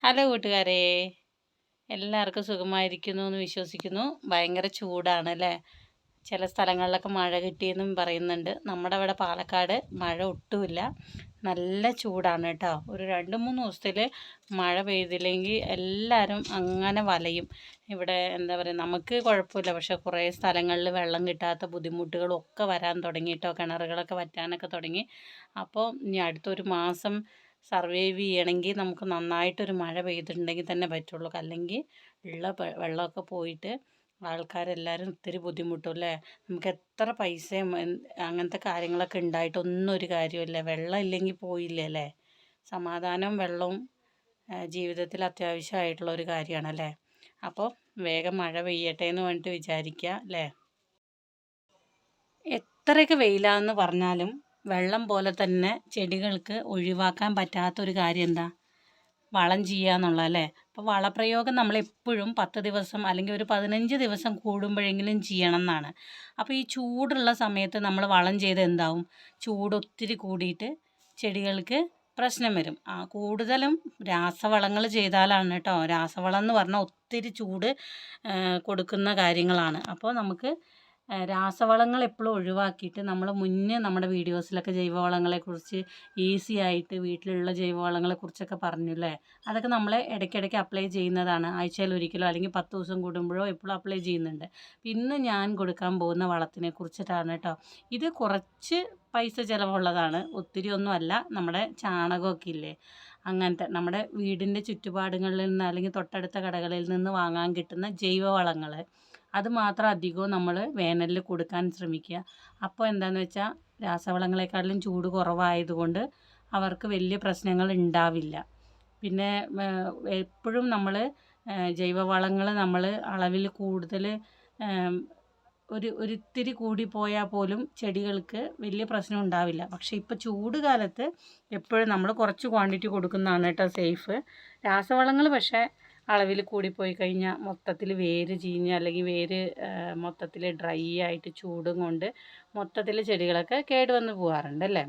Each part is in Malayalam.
ഹലോ കൂട്ടുകാരെ, എല്ലാവർക്കും സുഖമായിരിക്കുന്നു എന്ന് വിശ്വസിക്കുന്നു. ഭയങ്കര ചൂടാണ് അല്ലേ? ചില സ്ഥലങ്ങളിലൊക്കെ മഴ കിട്ടിയെന്നും പറയുന്നുണ്ട്. നമ്മുടെ അവിടെ പാലക്കാട് മഴ ഒട്ടുമില്ല, നല്ല ചൂടാണ് കേട്ടോ. ഒരു 2-3 ദിവസത്തിൽ മഴ പെയ്തില്ലെങ്കിൽ എല്ലാവരും അങ്ങനെ വലയും. ഇവിടെ എന്താ പറയുക, നമുക്ക് കുഴപ്പമില്ല, പക്ഷെ കുറേ സ്ഥലങ്ങളിൽ വെള്ളം കിട്ടാത്ത ബുദ്ധിമുട്ടുകളും ഒക്കെ വരാൻ തുടങ്ങി കേട്ടോ. കിണറുകളൊക്കെ വറ്റാനൊക്കെ തുടങ്ങി. അപ്പോൾ ഇനി അടുത്തൊരു മാസം സർവൈവ് ചെയ്യണമെങ്കിൽ നമുക്ക് നന്നായിട്ടൊരു മഴ പെയ്തിട്ടുണ്ടെങ്കിൽ തന്നെ പറ്റുള്ളൂ. അല്ലെങ്കിൽ ഉള്ള വെള്ളമൊക്കെ പോയിട്ട് ആൾക്കാരെല്ലാവരും ഒത്തിരി ബുദ്ധിമുട്ടും അല്ലേ? നമുക്ക് എത്ര പൈസയും അങ്ങനത്തെ കാര്യങ്ങളൊക്കെ ഉണ്ടായിട്ടൊന്നും ഒരു കാര്യമില്ല. വെള്ളം ഇല്ലെങ്കിൽ പോയില്ലേ അല്ലേ? സമാധാനവും വെള്ളവും ജീവിതത്തിൽ അത്യാവശ്യമായിട്ടുള്ള ഒരു കാര്യമാണല്ലേ? അപ്പോൾ വേഗം മഴ പെയ്യട്ടെ എന്ന് വേണ്ടിയിട്ട് വിചാരിക്കുക അല്ലേ? എത്രയൊക്കെ വെയിലാന്ന് പറഞ്ഞാലും വെള്ളം പോലെ തന്നെ ചെടികൾക്ക് ഒഴിവാക്കാൻ പറ്റാത്തൊരു കാര്യം എന്താ? വളം ചെയ്യുക എന്നുള്ളതല്ലേ? അപ്പോൾ വളപ്രയോഗം നമ്മളെപ്പോഴും 10 ദിവസം അല്ലെങ്കിൽ ഒരു 15 ദിവസം കൂടുമ്പോഴെങ്കിലും ചെയ്യണം എന്നാണ്. അപ്പോൾ ഈ ചൂടുള്ള സമയത്ത് നമ്മൾ വളം ചെയ്ത് എന്താവും? ചൂട് ഒത്തിരി കൂടിയിട്ട് ചെടികൾക്ക് പ്രശ്നം വരും. കൂടുതലും രാസവളങ്ങൾ ചെയ്താലാണ് കേട്ടോ. രാസവളം എന്ന് പറഞ്ഞാൽ ഒത്തിരി ചൂട് കൊടുക്കുന്ന കാര്യങ്ങളാണ്. അപ്പോൾ നമുക്ക് രാസവളങ്ങൾ എപ്പോഴും ഒഴിവാക്കിയിട്ട് നമ്മൾ മുന്നേ നമ്മുടെ വീഡിയോസിലൊക്കെ ജൈവവളങ്ങളെക്കുറിച്ച് ഈസി ആയിട്ട് വീട്ടിലുള്ള ജൈവവളങ്ങളെക്കുറിച്ചൊക്കെ പറഞ്ഞു അല്ലേ? അതൊക്കെ നമ്മൾ ഇടയ്ക്കിടയ്ക്ക് അപ്ലൈ ചെയ്യുന്നതാണ്. ആഴ്ചയിൽ ഒരിക്കലോ അല്ലെങ്കിൽ 10 ദിവസം കൂടുമ്പോഴോ എപ്പോഴും അപ്ലൈ ചെയ്യുന്നുണ്ട്. ഇന്ന് ഞാൻ കൊടുക്കാൻ പോകുന്ന വളത്തിനെ കുറിച്ചിട്ടാണ് കേട്ടോ. ഇത് കുറച്ച് പൈസ ചിലവുള്ളതാണ്, ഒത്തിരി ഒന്നും അല്ല. നമ്മുടെ ചാണകമൊക്കെ ഇല്ലേ, അങ്ങനത്തെ നമ്മുടെ വീടിൻ്റെ ചുറ്റുപാടുകളിൽ നിന്ന് അല്ലെങ്കിൽ തൊട്ടടുത്ത കടകളിൽ നിന്ന് വാങ്ങാൻ കിട്ടുന്ന ജൈവവളങ്ങൾ, അത് മാത്രം അധികവും നമ്മൾ വേനലിൽ കൊടുക്കാൻ ശ്രമിക്കുക. അപ്പോൾ എന്താണെന്ന് വെച്ചാൽ രാസവളങ്ങളെക്കാട്ടിലും ചൂട് കുറവായതുകൊണ്ട് അവർക്ക് വലിയ പ്രശ്നങ്ങൾ ഉണ്ടാവില്ല. പിന്നെ എപ്പോഴും നമ്മൾ ജൈവവളങ്ങൾ നമ്മൾ അളവിൽ കൂടുതൽ ഒരിത്തിരി കൂടിപ്പോയാൽ പോലും ചെടികൾക്ക് വലിയ പ്രശ്നം ഉണ്ടാവില്ല. പക്ഷേ ഇപ്പോൾ ചൂട് കാലത്ത് എപ്പോഴും നമ്മൾ കുറച്ച് ക്വാണ്ടിറ്റി കൊടുക്കുന്നതാണ് കേട്ടോ സേഫ്. രാസവളങ്ങൾ പക്ഷേ അളവിൽ കൂടിപ്പോയി കഴിഞ്ഞാൽ മൊത്തത്തിൽ വേര് ചീഞ്ഞ് അല്ലെങ്കിൽ വേര് മൊത്തത്തിൽ ഡ്രൈ ആയിട്ട് ചൂടും കൊണ്ട് മൊത്തത്തിൽ ചെടികളൊക്കെ കേടുവന്ന് പോകാറുണ്ട് അല്ലേ?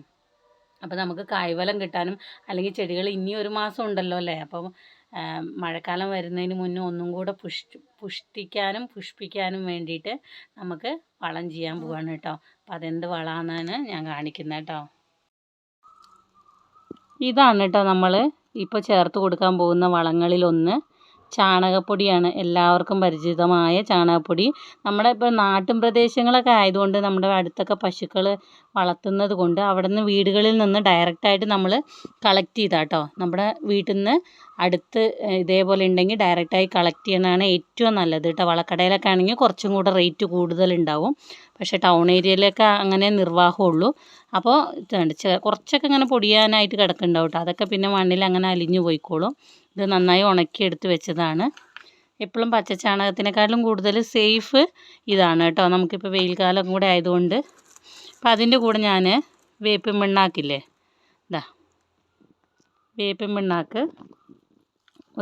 അപ്പോൾ നമുക്ക് കായ്ഫലം കിട്ടാനും അല്ലെങ്കിൽ ചെടികൾ ഇനി ഒരു മാസം ഉണ്ടല്ലോ അല്ലേ? അപ്പം മഴക്കാലം വരുന്നതിന് മുന്നേ ഒന്നും കൂടെ പുഷ്ടിക്കാനും പുഷ്പിക്കാനും വേണ്ടിയിട്ട് നമുക്ക് വളം ചെയ്യാൻ പോവാണ് കേട്ടോ. അപ്പോൾ അതെന്ത് വളമാണെന്നാണ് ഞാൻ കാണിക്കുന്നത് കേട്ടോ. ഇതാണ് കേട്ടോ നമ്മൾ ഇപ്പോൾ ചേർത്ത് കൊടുക്കാൻ പോകുന്ന വളങ്ങളിലൊന്ന് ചാണകപ്പൊടിയാണ്. എല്ലാവർക്കും പരിചിതമായ ചാണകപ്പൊടി. നമ്മുടെ ഇപ്പോൾ നാട്ടിൻ പ്രദേശങ്ങളൊക്കെ ആയതുകൊണ്ട് നമ്മുടെ അടുത്തൊക്കെ പശുക്കൾ വളർത്തുന്നത് കൊണ്ട് അവിടെ നിന്ന് വീടുകളിൽ നിന്ന് ഡയറക്റ്റായിട്ട് നമ്മൾ കളക്ട് ചെയ്താട്ടോ. നമ്മുടെ വീട്ടിൽ നിന്ന് അടുത്ത് ഇതേപോലെ ഉണ്ടെങ്കിൽ ഡയറക്റ്റായി കളക്ട് ചെയ്യുന്നതാണ് ഏറ്റവും നല്ലത് കേട്ടോ. വളക്കടയിലൊക്കെ ആണെങ്കിൽ കുറച്ചും കൂടെ റേറ്റ് കൂടുതലുണ്ടാവും. പക്ഷേ ടൗൺ ഏരിയയിലൊക്കെ അങ്ങനെ നിർവാഹമുള്ളൂ. അപ്പോൾ കുറച്ചൊക്കെ ഇങ്ങനെ പൊടിയാനായിട്ട് കിടക്കുന്നുണ്ടാവും കേട്ടോ. അതൊക്കെ പിന്നെ മണ്ണിൽ അങ്ങനെ അലിഞ്ഞു പോയിക്കോളും. ഇത് നന്നായി ഉണക്കിയെടുത്ത് വെച്ചതാണ്. എപ്പോഴും പച്ചച്ചാണകത്തിനെക്കാളും കൂടുതൽ സേഫ് ഇതാണ് കേട്ടോ. നമുക്കിപ്പോൾ വെയിൽ കാലം കൂടെ ആയതുകൊണ്ട്. അപ്പം അതിൻ്റെ കൂടെ ഞാൻ വേപ്പിൻ പിണ്ണാക്കില്ലേ, ഇതാ വേപ്പിൻ പിണ്ണാക്ക്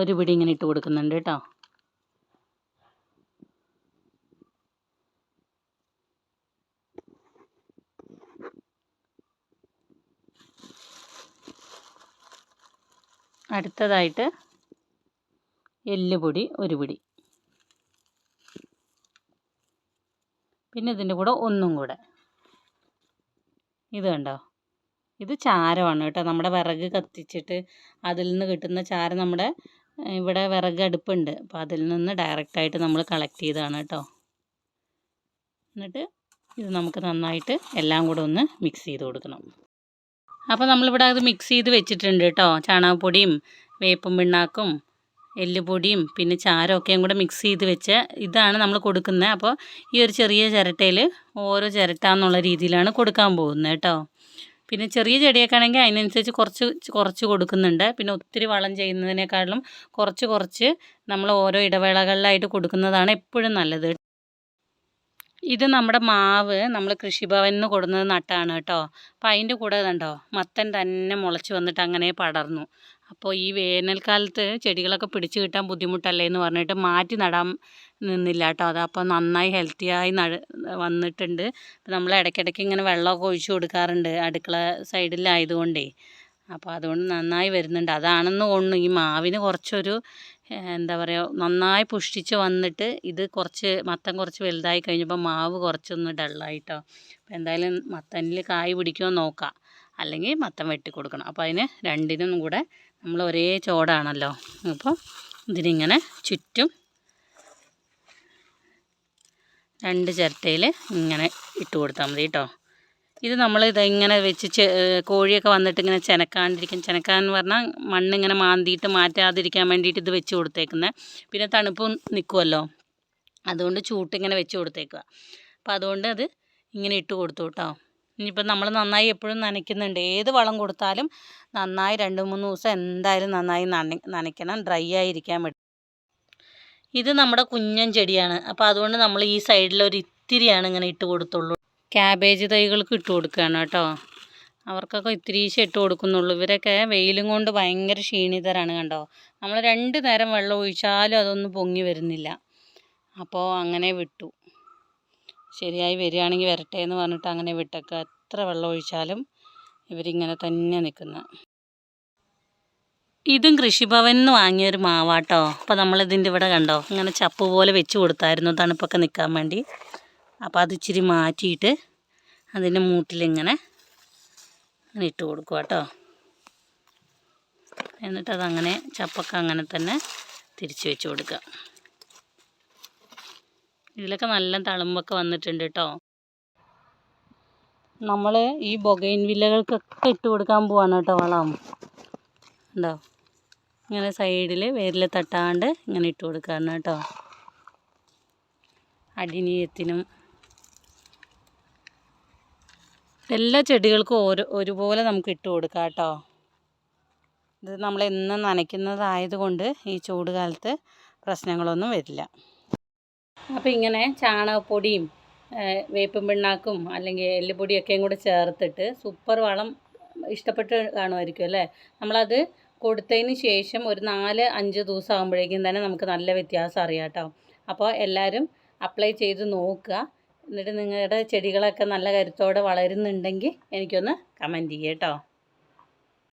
ഒരു പിടി ഇങ്ങനെ ഇട്ട് കൊടുക്കുന്നുണ്ട് കേട്ടോ. അടുത്തതായിട്ട് എല്ലുപൊടി ഒരു പിടി. പിന്നെ ഇതിൻ്റെ കൂടെ ഒന്നും കൂടെ ഇത് കണ്ടോ, ഇത് ചാരമാണ് കേട്ടോ. നമ്മുടെ വിറക് കത്തിച്ചിട്ട് അതിൽ നിന്ന് കിട്ടുന്ന ചാരം, നമ്മുടെ ഇവിടെ വിറക് അടുപ്പുണ്ട്, അപ്പോൾ അതിൽ നിന്ന് ഡയറക്റ്റായിട്ട് നമ്മൾ കളക്ട് ചെയ്തതാണ് കേട്ടോ. എന്നിട്ട് ഇത് നമുക്ക് നന്നായിട്ട് എല്ലാം കൂടെ ഒന്ന് മിക്സ് ചെയ്ത് കൊടുക്കണം. അപ്പോൾ നമ്മളിവിടെ അത് മിക്സ് ചെയ്ത് വെച്ചിട്ടുണ്ട് കേട്ടോ. ചാണകപ്പൊടിയും വേപ്പും പിണ്ണാക്കും എല്ലുപൊടിയും പിന്നെ ചാരമൊക്കെയും കൂടെ മിക്സ് ചെയ്ത് വെച്ച് ഇതാണ് നമ്മൾ കൊടുക്കുന്നത്. അപ്പോൾ ഈ ഒരു ചെറിയ ചിരട്ടയിൽ ഓരോ ചിരട്ട എന്നുള്ള രീതിയിലാണ് കൊടുക്കാൻ പോകുന്നത് കേട്ടോ. പിന്നെ ചെറിയ ചെടിയൊക്കെ ആണെങ്കിൽ അതിനനുസരിച്ച് കുറച്ച് കൊടുക്കുന്നുണ്ട്. പിന്നെ ഒത്തിരി വളം ചെയ്യുന്നതിനേക്കാളും കുറച്ച് നമ്മൾ ഓരോ ഇടവേളകളിലായിട്ട് കൊടുക്കുന്നതാണ് എപ്പോഴും നല്ലത്. ഇത് നമ്മുടെ മാവ് നമ്മൾ കൃഷിഭവനിൽ നിന്ന് കൊടുന്നത് നട്ടാണ് കേട്ടോ. അപ്പോൾ അതിൻ്റെ കൂടെ കണ്ടോ മത്തൻ തന്നെ മുളച്ച് വന്നിട്ട് അങ്ങനെ പടർന്നു. അപ്പോൾ ഈ വേനൽക്കാലത്ത് ചെടികളൊക്കെ പിടിച്ച് കിട്ടാൻ ബുദ്ധിമുട്ടല്ലേ എന്ന് പറഞ്ഞിട്ട് മാറ്റി നടാൻ നിന്നില്ല കേട്ടോ. അതപ്പോൾ നന്നായി ഹെൽത്തിയായി വന്നിട്ടുണ്ട്. നമ്മൾ ഇടയ്ക്കിടയ്ക്ക് ഇങ്ങനെ വെള്ളമൊക്കെ ഒഴിച്ച് കൊടുക്കാറുണ്ട് അടുക്കള സൈഡിലായതുകൊണ്ടേ. അപ്പോൾ അതുകൊണ്ട് നന്നായി വരുന്നുണ്ട്. അതാണെന്ന് തോന്നുന്നു ഈ മാവിന് കുറച്ചൊരു എന്താ പറയുക, നന്നായി പുഷ്ടിച്ച് വന്നിട്ട് ഇത് മത്തൻ കുറച്ച് വലുതായി കഴിഞ്ഞപ്പോൾ മാവ് കുറച്ചൊന്ന് ഡള്ളായിട്ടോ. അപ്പോൾ എന്തായാലും മത്തനിൽ കായ് പിടിക്കുമോ നോക്കാം, അല്ലെങ്കിൽ മത്തൻ വെട്ടി കൊടുക്കണം. അപ്പോൾ അതിന് രണ്ടിനും കൂടെ നമ്മൾ ഒരേ ചോടാണല്ലോ. അപ്പോൾ ഇതിനിങ്ങനെ ചുറ്റും 2 ചിരട്ടയിൽ ഇങ്ങനെ ഇട്ട് കൊടുത്താൽ മതി കേട്ടോ. ഇത് നമ്മൾ ഇതിങ്ങനെ വെച്ച് കോഴിയൊക്കെ വന്നിട്ട് ഇങ്ങനെ ചെനക്കാൻ എന്ന് പറഞ്ഞാൽ മണ്ണിങ്ങനെ മാന്തിയിട്ട് മാറ്റാതിരിക്കാൻ വേണ്ടിയിട്ട് ഇത് വെച്ച് കൊടുത്തേക്കുന്നത്. പിന്നെ തണുപ്പും നിൽക്കുമല്ലോ, അതുകൊണ്ട് ചൂട്ടിങ്ങനെ വെച്ച് കൊടുത്തേക്കുക. അപ്പോൾ അതുകൊണ്ട് അത് ഇങ്ങനെ ഇട്ട് കൊടുത്തു കേട്ടോ. ഇനിയിപ്പോൾ നമ്മൾ നന്നായി എപ്പോഴും നനയ്ക്കുന്നുണ്ട്. ഏത് വളം കൊടുത്താലും നന്നായി 2-3 ദിവസം എന്തായാലും നന്നായി നനയ്ക്കണം, ഡ്രൈ ആയിരിക്കാൻ വേണ്ടി. ഇത് നമ്മുടെ കുഞ്ഞൻ ചെടിയാണ്. അപ്പോൾ അതുകൊണ്ട് നമ്മൾ ഈ സൈഡിലൊരു ഇത്തിരിയാണ് ഇങ്ങനെ ഇട്ട് കൊടുത്തുള്ളൂ. ക്യാബേജ് തൈകൾക്ക് ഇട്ട് കൊടുക്കുകയാണ് കേട്ടോ. അവർക്കൊക്കെ ഇത്തിരീശേ ഇട്ട് കൊടുക്കുന്നുള്ളൂ. ഇവരൊക്കെ വെയിലും കൊണ്ട് ഭയങ്കര ക്ഷീണിതരാണ് കണ്ടോ. നമ്മൾ 2 നേരം വെള്ളം ഒഴിച്ചാലും അതൊന്നും പൊങ്ങി വരുന്നില്ല. അപ്പോൾ അങ്ങനെ വിട്ടു. ശരിയായി വരികയാണെങ്കിൽ വരട്ടെ എന്ന് പറഞ്ഞിട്ട് അങ്ങനെ വിട്ടേക്കുക. എത്ര വെള്ളം ഒഴിച്ചാലും ഇവരിങ്ങനെ തന്നെ നിൽക്കുന്നത്. ഇതും കൃഷിഭവനിൽ നിന്ന് വാങ്ങിയൊരു മാവാട്ടോ. അപ്പോൾ നമ്മളിതിൻ്റെ ഇവിടെ കണ്ടോ ഇങ്ങനെ ചപ്പ് പോലെ വെച്ച് കൊടുത്തായിരുന്നു തണുപ്പൊക്കെ നിൽക്കാൻ വേണ്ടി. അപ്പോൾ അത് ഇച്ചിരി മാറ്റിയിട്ട് അതിൻ്റെ മൂട്ടിലിങ്ങനെ ഇട്ട് കൊടുക്കുക കേട്ടോ. എന്നിട്ടതങ്ങനെ ചപ്പൊക്കെ അങ്ങനെ തന്നെ തിരിച്ച് വെച്ച് കൊടുക്കുക. ഇതിലൊക്കെ നല്ല തളുമ്പൊക്കെ വന്നിട്ടുണ്ട് കേട്ടോ. നമ്മൾ ഈ ബൊഗൈൻ വില്ലകൾക്കൊക്കെ ഇട്ട് കൊടുക്കാൻ പോവാണ് കേട്ടോ വളം. ഉണ്ടോ, ഇങ്ങനെ സൈഡിൽ വേരിൽ തട്ടാണ്ട് ഇങ്ങനെ ഇട്ട് കൊടുക്കാറുണ്ട് കേട്ടോ. അടിനീയത്തിനും എല്ലാ ചെടികൾക്കും ഒരുപോലെ നമുക്ക് ഇട്ട് കൊടുക്കാം കേട്ടോ. ഇത് നമ്മളെന്നും നനയ്ക്കുന്നതായതുകൊണ്ട് ഈ ചൂട് കാലത്ത് പ്രശ്നങ്ങളൊന്നും വരില്ല. അപ്പോൾ ഇങ്ങനെ ചാണകപ്പൊടിയും വേപ്പും പിണ്ണാക്കും അല്ലെങ്കിൽ എല്ലുപൊടിയൊക്കെയും കൂടെ ചേർത്തിട്ട് സൂപ്പർ വളം ഇഷ്ടപ്പെട്ട് കാണുമായിരിക്കും അല്ലേ. നമ്മളത് കൊടുത്തതിന് ശേഷം ഒരു 4-5 ദിവസം ആകുമ്പോഴേക്കും തന്നെ നമുക്ക് നല്ല വ്യത്യാസം അറിയാം കേട്ടോ. അപ്പോൾ എല്ലാവരും അപ്ലൈ ചെയ്ത് നോക്കുക. എന്നിട്ട് നിങ്ങളുടെ ചെടികളൊക്കെ നല്ല കരുത്തോടെ വളരുന്നുണ്ടെങ്കിൽ എനിക്കൊന്ന് കമൻറ്റ് ചെയ്യുക കേട്ടോ.